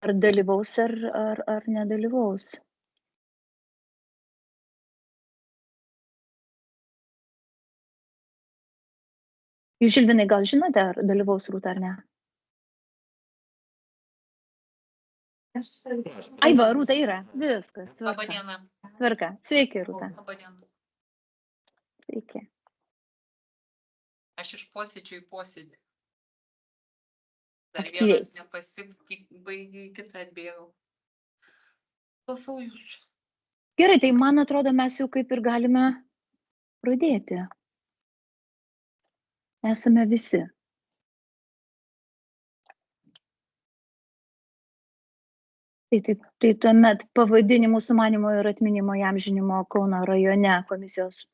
dalyvaus ar nedalyvaus. Jūs, Žilvinai, gal žinote, ar dalyvaus Rūta ar ne? Ai, va, Rūta yra. Viskas. Labą dieną. Tvarka. Sveiki, Rūta. Labą dieną. Sveiki. Aš iš posėdžio į posėdį. Dar Aktyviai. vienas nepasibaigė, kitą atbėgau. Klausau jūsų. Gerai, tai man atrodo, mes jau kaip ir galime pradėti. Esame visi. Tai tuomet pavadinimų sumanimo ir atminimo įamžinimo Kauno rajone komisijos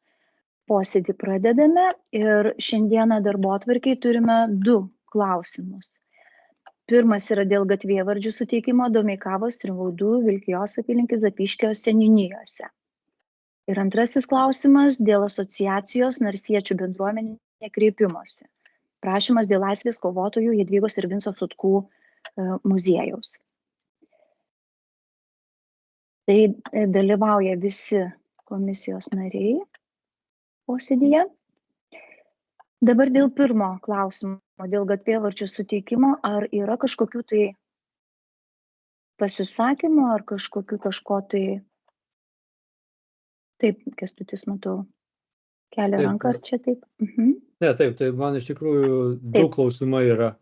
posėdį pradedame ir šiandieną darbotvarkėj turime 2 klausimus. Pirmas yra dėl gatvėvardžių suteikimo Domeikavos, Trivaudų, Vilkijos apylinkės, Zapyškio seniūnijose. Ir antrasis klausimas dėl asociacijos Narsiečių bendruomenė kreipimosi. Prašymas dėl laisvės kovotojų Jadvygos ir Vinco Sutkų muziejaus. Tai dalyvauja visi komisijos nariai posėdyje. Dabar dėl pirmo klausimo, dėl gatvėvardžių suteikimo, ar yra kažkokių tai pasisakymų, ar kažko tai... Taip, Kęstutis, matau, kelia ranką, ar čia taip? Ne, taip, tai man iš tikrųjų 2 klausimai yra.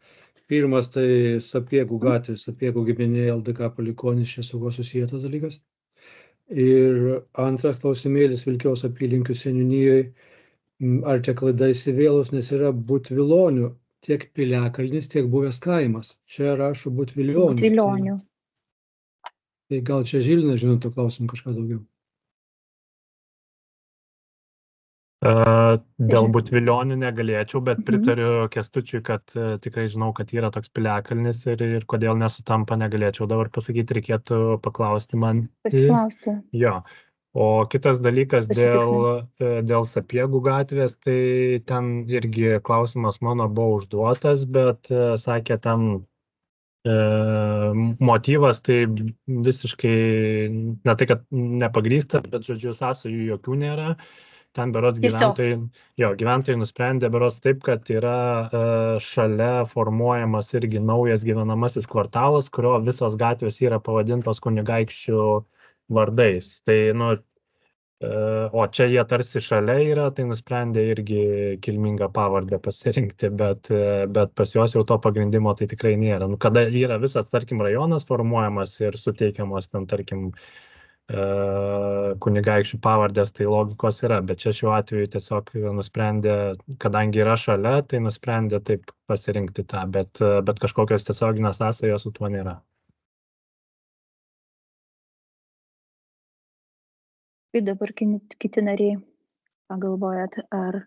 Pirmas tai Sapiegų gatvės, Sapiegų giminė LDK palikuonis, čia su kuo susijęs dalykas. Ir antras klausimėlis Vilkijos apylinkių seniūnijoje, ar čia klaida įsivėlus, nes yra Butvilonių tiek piliakalnis, tiek buvęs kaimas. Čia rašo Butvilionių. Butvilionių. Tai gal čia Žilvinas žinot to klausimą kažką daugiau? Dėl Butvilionių negalėčiau, bet pritariu Kęstučiui, kad tikrai žinau, kad yra toks piliakalnis ir kodėl nesutampa negalėčiau dabar pasakyti, reikėtų paklausti man. Pasiklausti. Jo. O kitas dalykas dėl Sapiegų gatvės, tai ten irgi klausimas mano buvo užduotas, bet sakė tam motyvas tai visiškai, ne tai, kad nepagrįstas, bet žodžiu sąsajų jokių nėra. Ten berods gyventojai nusprendė berods taip, kad yra šalia formuojamas irgi naujas gyvenamasis kvartalas, kurio visos gatvės yra pavadintos kunigaikščių vardais. Tai, o čia jie tarsi šalia yra, tai nusprendė irgi kilmingą pavardę pasirinkti, bet pas juos jau to pagrindimo tai tikrai nėra. Kada yra visas, tarkim, rajonas formuojamas ir suteikiamas ten, tarkim, kunigaikščių pavardės, tai logikos yra, bet čia šiuo atveju tiesiog nusprendė, kadangi yra šalia, tai nusprendė taip pasirinkti tą, bet kažkokios tiesioginės sąsajos su tuo nėra. Ir dabar kiti nariai pagalvojat, ar...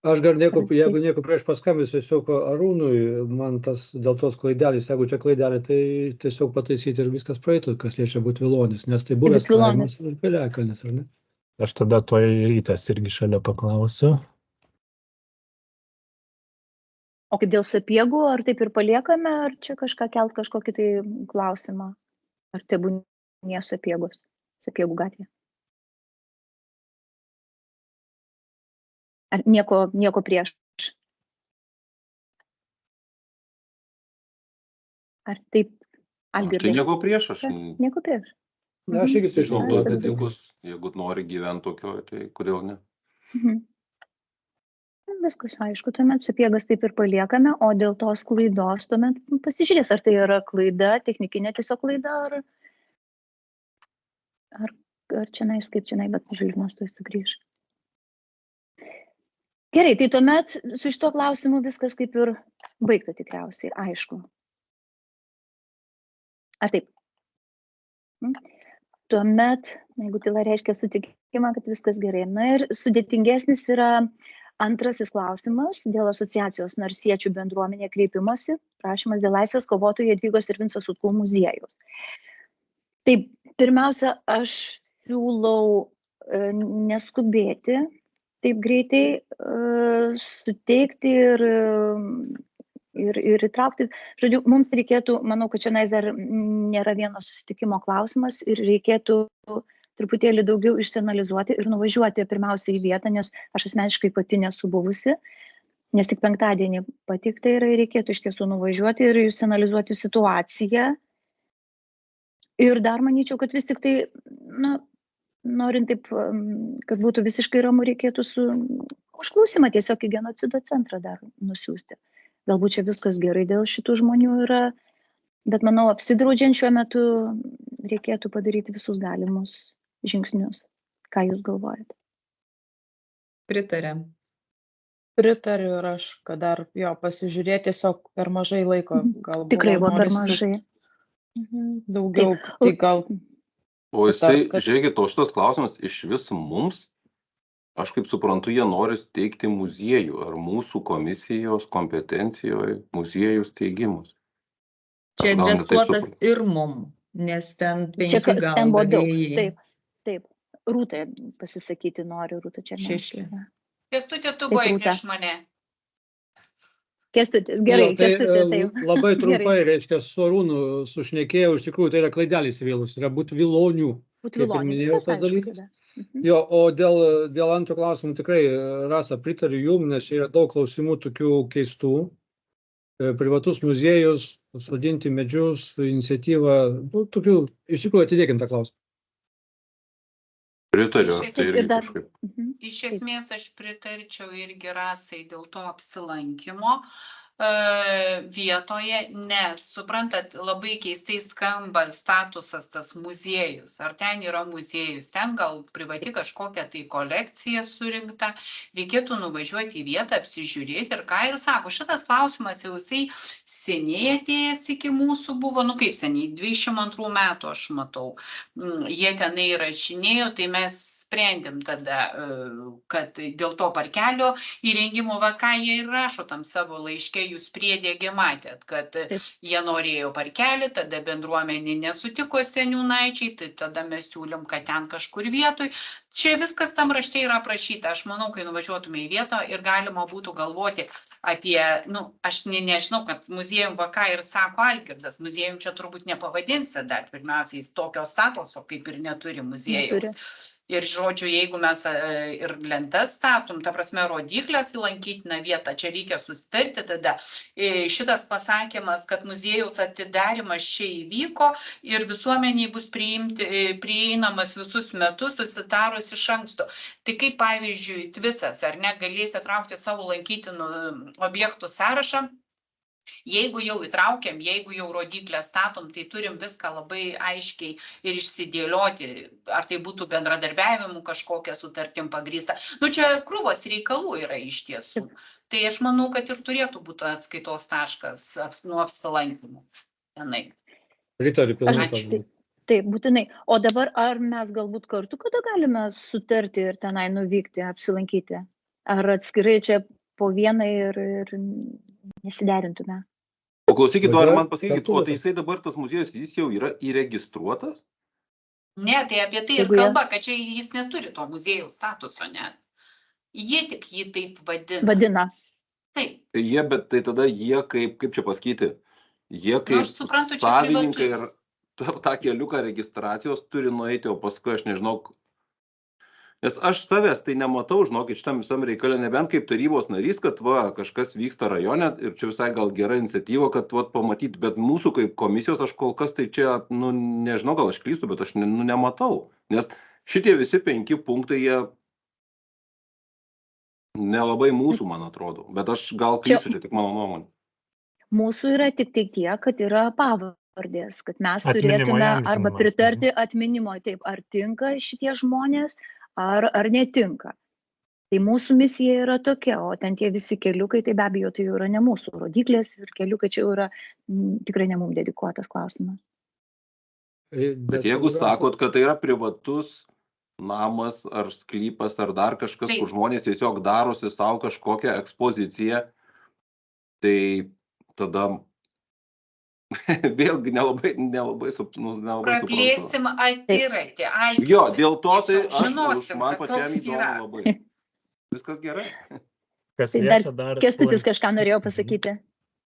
Aš gar jeigu nieko prieš paskambinsiu tiesiog Arūnui, man tas dėl tos klaidelės, jeigu čia klaidelė, tai tiesiog pataisyti ir viskas praeitų, kas liečia Butvilonis, nes tai buvęs kaimas ir piliakalnis, ar ne? Aš tada tuoj rytas irgi šalia paklausiu. O kaip dėl Sapiegų, ar taip ir paliekame, ar čia kažką kelt kažkokį tai klausimą? Ar tai būnė Sapiegos, Sapiegų gatvė? Ar nieko prieš? Ar taip, Algirdai? Tai nieko prieš, aš... Nieko prieš. Na, aš irgi išnaudoti dalykus, jeigu nori gyventi tokio, tai kodėl ne? Viskas aišku, tuomet Sapiegas taip ir paliekame, o dėl tos klaidos tuomet pasižiūrės, ar tai yra klaida, technikinė tiesiog klaida, ar čianais, kaip čianai, bet Žilvinas tuoj sugrįš. Gerai, tai tuomet su šito klausimu viskas kaip ir baigta tikriausiai, aišku. Ar taip? Tuomet, jeigu tyla reiškia sutikimą, kad viskas gerai. Na ir sudėtingesnis yra antrasis klausimas dėl asociacijos Narsiečių bendruomenė kreipimosi, prašymas dėl laisvės kovotojų Jadvygos ir Vinco Sutkų muziejaus. Taip, pirmiausia, aš siūlau neskubėti, taip greitai suteikti ir ir įtraukti. Žodžiu, mums reikėtų, manau, kad čia dar nėra vieno susitikimo klausimas ir reikėtų truputėlį daugiau išsianalizuoti ir nuvažiuoti pirmiausia į vietą, nes aš asmeniškai pati nesu buvusi, nes tik penktadienį pateikta yra ir reikėtų iš tiesų nuvažiuoti ir išsianalizuoti situaciją. Ir dar manyčiau, kad vis tik tai, norint taip, kad būtų visiškai ramu, reikėtų užklausimą tiesiog į genocido centrą dar nusiųsti. Galbūt čia viskas gerai dėl šitų žmonių yra, bet manau, apsidraudžiant šiuo metu reikėtų padaryti visus galimus žingsnius. Ką jūs galvojate? Pritarėm. Pritariu ir aš, kad dar pasižiūrėti tiesiog per mažai laiko. Gal Tikrai buvo per mažai. Daugiau, tai gal... O jisai, žiūrėkit, o šitas klausimas iš vis mums, aš kaip suprantu, jie nori steigti muziejų, ar mūsų komisijos kompetencijoje muziejų steigimus. Čia adresuotas ir mum, nes ten 5 gal ten buvo daug. gavėjai. Taip. Rūta pasisakyti nori, Rūta čia. 6. Kęstuti, tu buvai prieš mane. Kęstutis, gerai, Kęstutis, taip. Labai trumpai, reiškia, su Arūnu sušnekėjau, iš tikrųjų, tai yra klaidelis vėlus, yra Būtvilonių. Būtvilonių, viskas aišku tada. Jo, o dėl antro klausimų tikrai, Rasa, pritariu jum, nes yra daug klausimų tokių keistų. Privatus muziejus, sodinti medžius, iniciatyva, tokių, iš tikrųjų, atidėkim tą klausimą. Pritariu, tai irgi kažkaip. Iš esmės aš pritarčiau irgi Rasai dėl to apsilankymo vietoje, nes, suprantat, labai keistai skamba statusas tas muziejus. Ar ten yra muziejus, ten gal privati kažkokia tai kolekcija surinkta, reikėtų nuvažiuoti į vietą, apsižiūrėti ir ką ir sako. Šitas klausimas jau jisai seniai atėjęs iki mūsų buvo, kaip seniai, 22 metų aš matau. Jie tenai rašinėjo, tai mes sprendėm tada, kad dėl to parkelio įrengimo, ką jie ir rašo tam savo laiške, jūs priedėgi matėt, kad jie norėjo parkelį, tada bendruomenė nesutiko seniūnaičiai, tai tada mes siūlėm, kad ten kažkur vietoj. Čia viskas tam rašte yra aprašyta. Aš manau, kai nuvažiuotume į vietą ir galima būtų galvoti apie, aš nežinau, kad muziejum ką ir sako Algirdas, muziejum čia turbūt nepavadinsi, dar pirmiausiai tokio statuso, kaip ir neturi muziejaus. Ir žodžiu, jeigu mes ir lentas statom, ta prasme, rodiklės į lankytiną vietą, čia reikia susitarti tada. Šitas pasakymas, kad muziejaus atidarimas čia įvyko ir visuomeniai bus prieinamas visus metus, susitarus iš anksto. Tai kaip pavyzdžiui, Tvicas, ar ne, galės įtraukti savo lankytinų objektų sąrašą. Jeigu jau įtraukiam, jeigu jau rodiklę statom, tai turim viską labai aiškiai ir išsidėlioti, ar tai būtų bendradarbiavimu kažkokia sutartim pagrįsta. Čia krūvos reikalų yra iš tiesų. Tai aš manau, kad ir turėtų būti atskaitos taškas nuo apsilankymų. Pritariu pilnai. Taip, būtinai. O dabar ar mes galbūt kartu kada galime sutarti ir tenai nuvykti, apsilankyti? Ar atskirai čia po vieną ir nesiderintume? O klausykit, ar man pasakykit, o tai jisai dabar tas muziejus, jis jau yra įregistruotas? Ne, tai apie tai ir kalba, kad čia jis neturi to muziejaus statuso net. Jie tik jį taip vadina. Taip. Bet tai tada jie kaip čia pasakyti, jie kaip savininkai ir tą keliuką registracijos turi nueiti, o paskui aš nežinau, nes aš savęs tai nematau, žinokit, šitam visam reikalė, nebent kaip tarybos narys, kad kažkas vyksta rajone ir čia visai gal gera iniciatyva, kad pamatyti, bet mūsų kaip komisijos aš kol kas tai čia, nežinau, gal aš klystu, bet aš nematau, nes šitie visi 5 punktai, jie nelabai mūsų, man atrodo, bet aš gal klystu, čia tik mano nuomonė. Mūsų yra tik tiek, kad yra pavardės, kad mes turėtume arba pritarti atminimo, taip, ar tinka šitie žmonės, ar netinka. Tai mūsų misija yra tokia, o ten tie visi keliukai, tai be abejo, tai yra ne mūsų rodiklės ir keliukai čia yra tikrai ne mums dedikuotas klausimas. Bet jeigu sakot, kad tai yra privatus namas ar sklypas ar dar kažkas, kur žmonės tiesiog darosi savo kažkokią ekspoziciją, tai tada vėlgi nelabai suprantu. Praplėsim akiratį. Jo, dėl to tai man pačiam įdomu labai. Viskas gerai. Tai dar Kęstutis kažką norėjo pasakyti.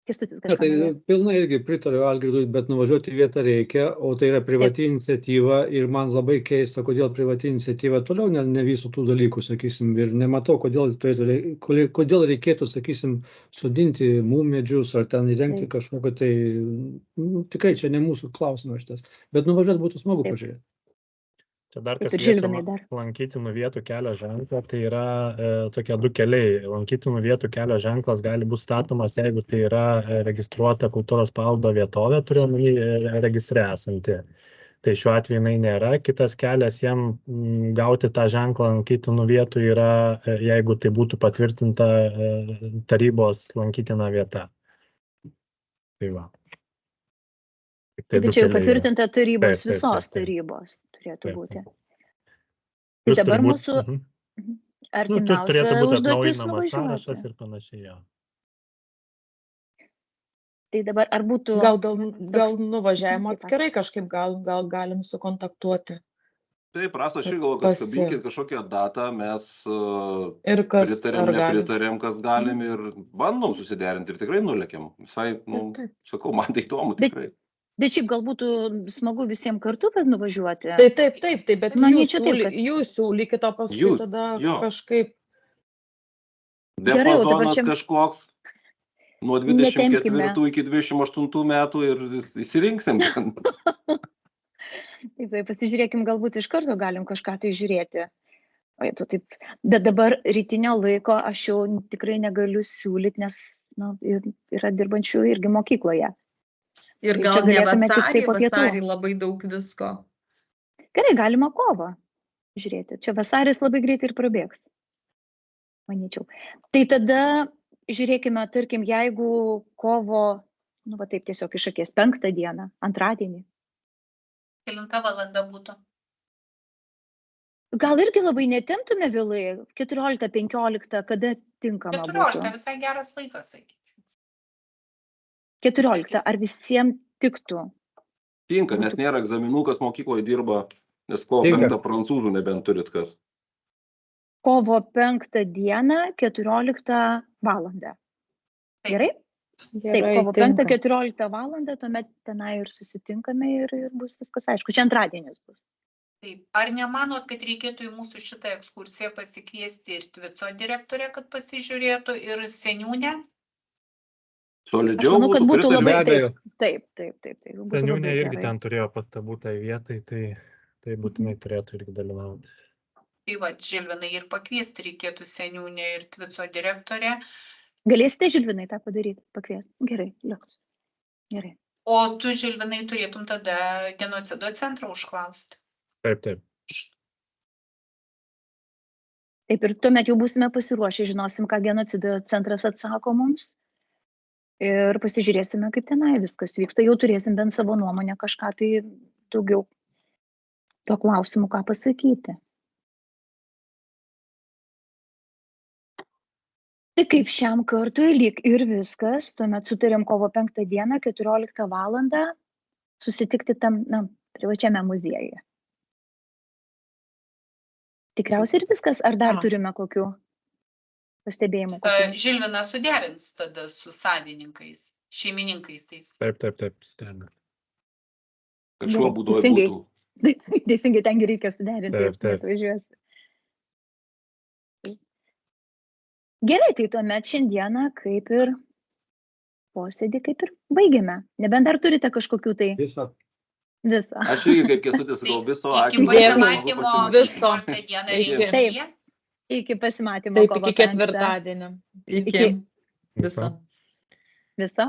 Kęstutis Ne, kažką tai norėjo. pilnai irgi pritariu Algirdui, bet nuvažiuoti į vietą reikia, o tai yra privati iniciatyva ir man labai keista, kodėl privati iniciatyva toliau nevysto tų dalykų, sakysim, ir nematau, kodėl reikėtų, sakysim, sodinti mūmedžius ar ten įrengti kažkokį tai, tikrai čia ne mūsų klausimas šitas, bet nuvažiuoti būtų smagu pažiūrėti. Čia dar Taip kas ir liečia Žilvinai dar. lankytinų vietų kelio ženklą, tai yra tokie du keliai. Lankytinų vietų kelio ženklas gali būti statomas, jeigu tai yra registruota kultūros paveldo vietovė, turiuomenį registre esanti. Tai šiuo atveju jinai nėra. Kitas kelias jam gauti tą ženklą lankytinų vietų yra, jeigu tai būtų patvirtinta tarybos lankytina vieta. Tai va. Bet čia jau patvirtinta tarybos, visos tarybos turėtų būti. Tai dabar mūsų artimiausia užduotis nuvažiuoti. Ir panašiai. Tai dabar ar būtų... Gal nuvažiavimo atskirai kažkaip gal galim sukontaktuoti. Taip, Rasa, aš galvoju, kad kabinkit kažkokią datą, mes pritarėm, nepritarėm, kas galim ir bandom susiderinti ir tikrai nulėkiam. Visai, sakau, man tai įdomu tikrai. Bet šiaip gal būtų smagu visiems kartu nuvažiuoti. Taip, bet jūs siūlykite, o paskui tada kažkaip. Diapazonas kažkoks nuo 24 iki 28 metų ir įsirinksim. Taip, pasižiūrėkim, galbūt iš karto galim kažką tai žiūrėti. Bet dabar rytinio laiko aš jau tikrai negaliu siūlyti, nes yra dirbančių irgi mokykloje. Ir gal ne vasarį labai daug visko. Gerai, galima kovą žiūrėti. Čia vasaris labai greitai ir prabėgs, manyčiau. Tai tada žiūrėkime, tarkim, jeigu kovo, taip tiesiog iš akies 5 dieną, antradienį. Kelinta valanda būtų? Gal irgi labai netemptume vėlai, 14-15, kada tinkama būtų? 14, visai geras laikas, sakyčiau. 14, ar visiems tiktų? Tinka, nes nėra egzaminų, kas mokykloje dirba, nes kovo 5 prancūzų nebent turit kas. Kovo 5 dieną, 14 valandą. Gerai? Taip, kovo 5, 14 valandą, tuomet tenai ir susitinkame ir bus viskas aišku. Čia antradienis bus. Taip, ar nemanot, kad reikėtų į mūsų šitą ekskursiją pasikviesti ir Tvico direktorę, kad pasižiūrėtų, ir seniūnę? Solidžiau būtų labai taip. Seniūnė irgi ten turėjo pastabų tai vietai, tai būtinai turėtų irgi dalyvauti. Tai va, Žilvinai, ir pakviesti reikėtų seniūnę ir Tvico direktorę. Galėsite, Žilvinai, tą padaryti, pakviesti? Gerai, liuks. Gerai. O tu, Žilvinai, turėtum tada genocido centrą užklausti. Taip. Taip, ir tuomet jau būsime pasiruošę, žinosim, ką genocido centras atsako mums. Ir pasižiūrėsime, kaip tenai viskas vyksta. Jau turėsim bent savo nuomonę kažką, tai daugiau to klausimų, ką pasakyti. Tai kaip šiam kartui lyg ir viskas, tuomet sutarėm kovo 5 dieną, 14 valandą, susitikti tam privačiame muziejuje. Tikriausiai ir viskas, ar dar turime kokių pastebėjimų? Žilvinas suderins tada su savininkais, šeimininkais tais. Taip, suderina. Kažkuo būdoj būtų. Teisingai, tengi reikia suderinti. Taip. Gerai, tai tuomet šiandieną kaip ir posėdį kaip ir baigėme. Nebent dar turite kažkokių tai... Visą. Aš irgi kaip Kęstutis sakau, viso ačiū. Iki pasimatymo viso dieną renginyje. Iki pasimatymo. Taip, iki ketvirtadienio. Iki viso. Viso?